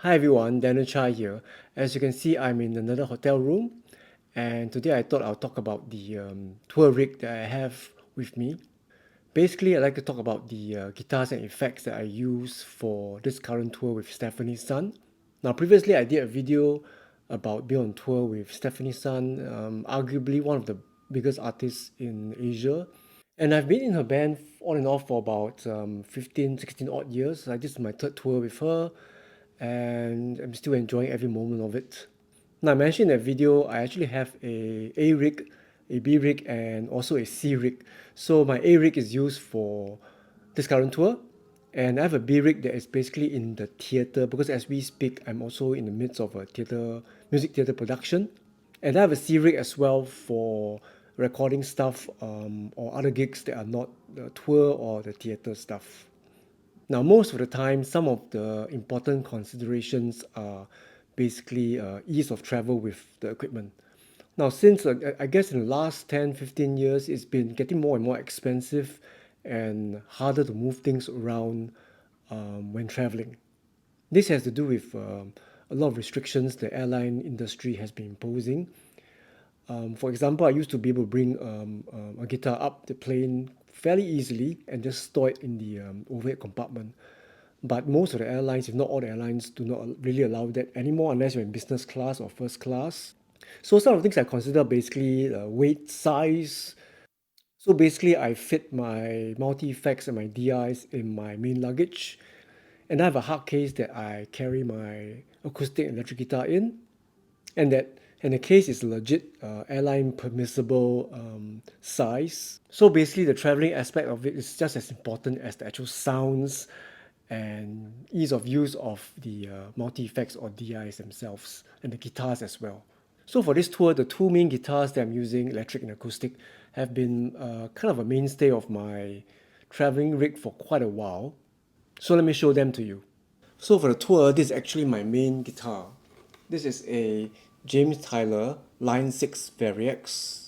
Hi everyone, Daniel Chai here. As you can see, I'm in another hotel room, and today I thought I'll talk about the tour rig that I have with me. Basically, I'd like to talk about the guitars and effects that I use for this current tour with Stefanie's son. Now, previously, I did a video about being on tour with Stefanie's son, arguably one of the biggest artists in Asia. And I've been in her band on and off for about 15, 16 odd years. Like, this is my third tour with her, and I'm still enjoying every moment of it. Now, I mentioned in that video, I actually have a rig, a B rig, and also a C rig. So my A rig is used for this current tour, and I have a B rig that is basically in the theater because as we speak, I'm also in the midst of a music theater production. And I have a C rig as well for recording stuff or other gigs that are not the tour or the theater stuff. Now, most of the time, some of the important considerations are basically ease of travel with the equipment. Now, since I guess in the last 10, 15 years, it's been getting more and more expensive and harder to move things around when traveling. This has to do with a lot of restrictions the airline industry has been imposing. For example, I used to be able to bring a guitar up the plane fairly easily and just store it in the overhead compartment. But most of the airlines, if not all the airlines, do not really allow that anymore unless you're in business class or first class. So some of the things I consider basically weight, size. So basically, I fit my multi-effects and my DIs in my main luggage, and I have a hard case that I carry my acoustic and electric guitar in, and the case is legit airline permissible size. So basically, the traveling aspect of it is just as important as the actual sounds and ease of use of the multi effects or DIs themselves and the guitars as well. So for this tour, the two main guitars that I'm using, electric and acoustic, have been kind of a mainstay of my traveling rig for quite a while. So let me show them to you. So for the tour, this is actually my main guitar. This is a James Tyler Line 6 Variax.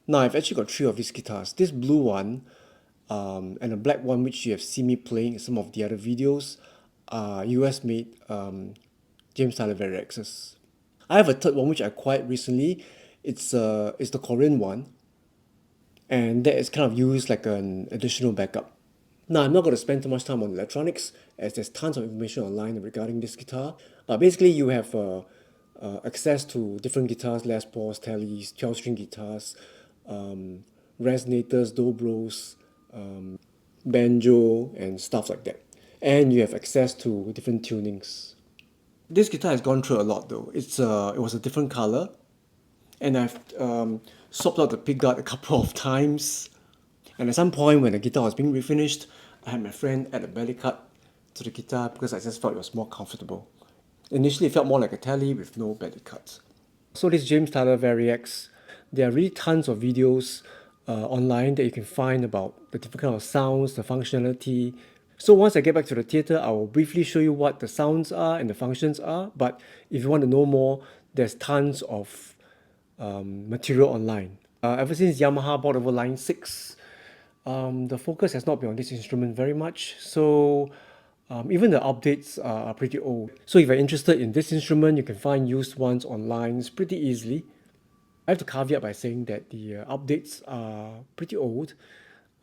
Now I've actually got three of these guitars. This blue one and a black one which you have seen me playing in some of the other videos are US made James Tyler Variaxes. I have a third one which I acquired recently. It's the Korean one, and that is kind of used like an additional backup. Now, I'm not going to spend too much time on electronics as there's tons of information online regarding this guitar. Basically, you have access to different guitars, Les Pauls, Tellys, 12-string guitars, um, resonators, dobros, banjo, and stuff like that. And you have access to different tunings. This guitar has gone through a lot though. It was a different color, and I've swapped out the pickguard a couple of times. And at some point, when the guitar was being refinished, I had my friend add a belly cut to the guitar because I just felt it was more comfortable. Initially, it felt more like a Tele with no belly cut. So this James Tyler Variax, there are really tons of videos online that you can find about the different kind of sounds, the functionality. So once I get back to the theater, I will briefly show you what the sounds are and the functions are. But if you want to know more, there's tons of material online. Ever since Yamaha bought over Line 6, the focus has not been on this instrument very much. So even the updates are pretty old. So if you're interested in this instrument, you can find used ones online pretty easily. I have to caveat by saying that the updates are pretty old.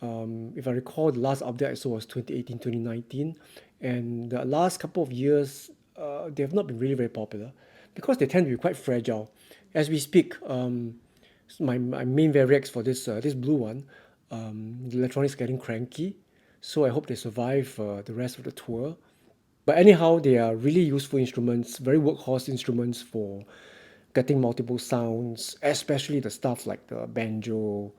If I recall, the last update I saw was 2018, 2019, and the last couple of years, they have not been really very popular because they tend to be quite fragile. As we speak, my main Variax for this blue one, the electronics getting cranky, so I hope they survive the rest of the tour. But anyhow, they are really useful instruments, very workhorse instruments for getting multiple sounds, especially the stuff like the banjo,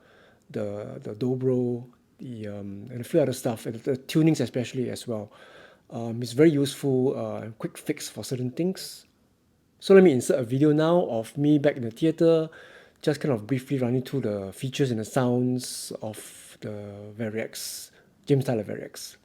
the dobro, and a few other stuff, and the tunings especially as well. It's very useful and quick fix for certain things. So let me insert a video now of me back in the theater, just kind of briefly running through the features and the sounds of the Variax, James Tyler Variax.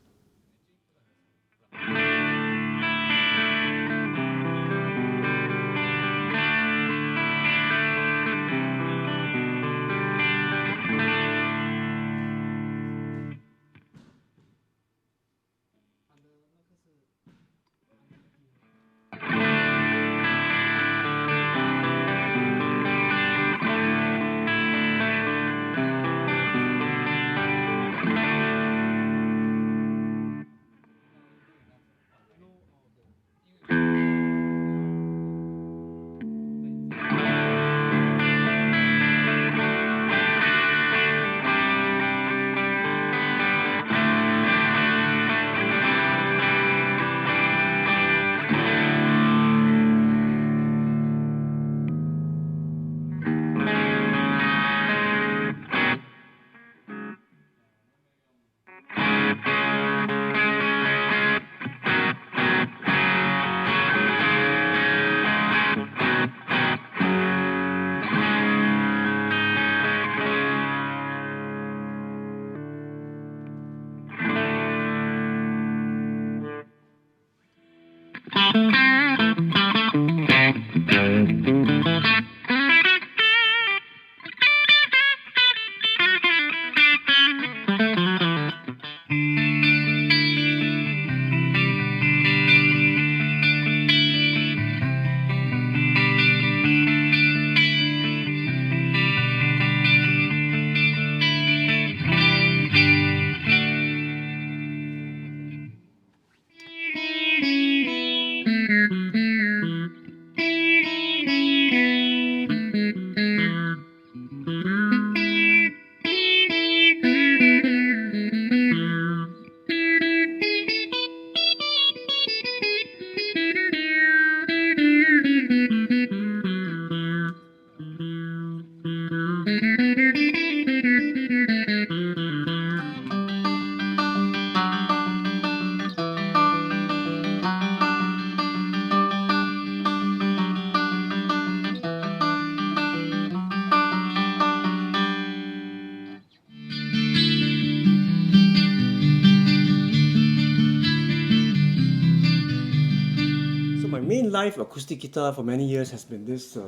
live acoustic guitar for many years has been this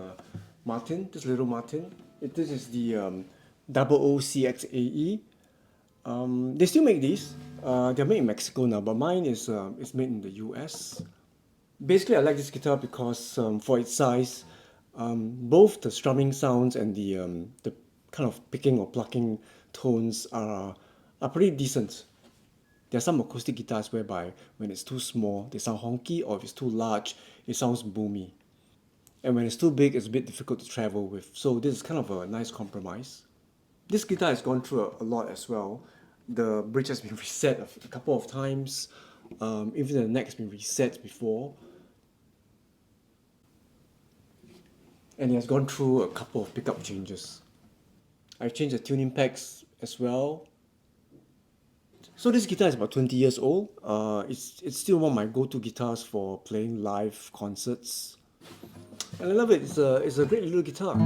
Martin, this little Martin. This is the double OCXAE. They still make these. They're made in Mexico now, but mine is made in the US. Basically, I like this guitar because for its size, both the strumming sounds and the kind of picking or plucking tones are pretty decent. There are some acoustic guitars whereby when it's too small, they sound honky, or if it's too large, it sounds boomy. And when it's too big, it's a bit difficult to travel with. So this is kind of a nice compromise. This guitar has gone through a lot as well. The bridge has been reset a couple of times. Even the neck has been reset before. And it has gone through a couple of pickup changes. I've changed the tuning packs as well. So this guitar is about 20 years old. It's still one of my go-to guitars for playing live concerts. And I love it. It's a great little guitar.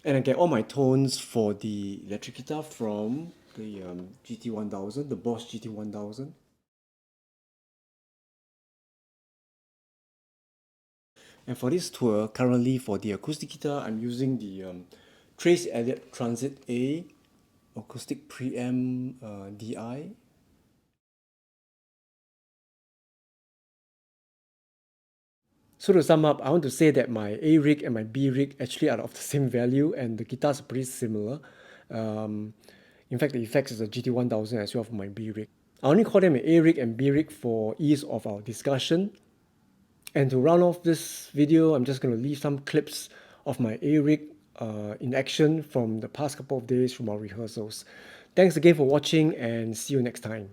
And I get all my tones for the electric guitar from the GT1000, the Boss GT1000. And for this tour, currently for the acoustic guitar, I'm using the Trace Elliott Transit A acoustic preamp DI. So to sum up, I want to say that my A rig and my B rig actually are of the same value, and the guitars are pretty similar. Um, in fact, the effects is a GT1000 as well for my B rig. I only call them an A rig and B rig for ease of our discussion. And to round off this video, I'm just going to leave some clips of my A rig in action from the past couple of days from our rehearsals. Thanks again for watching, and see you next time.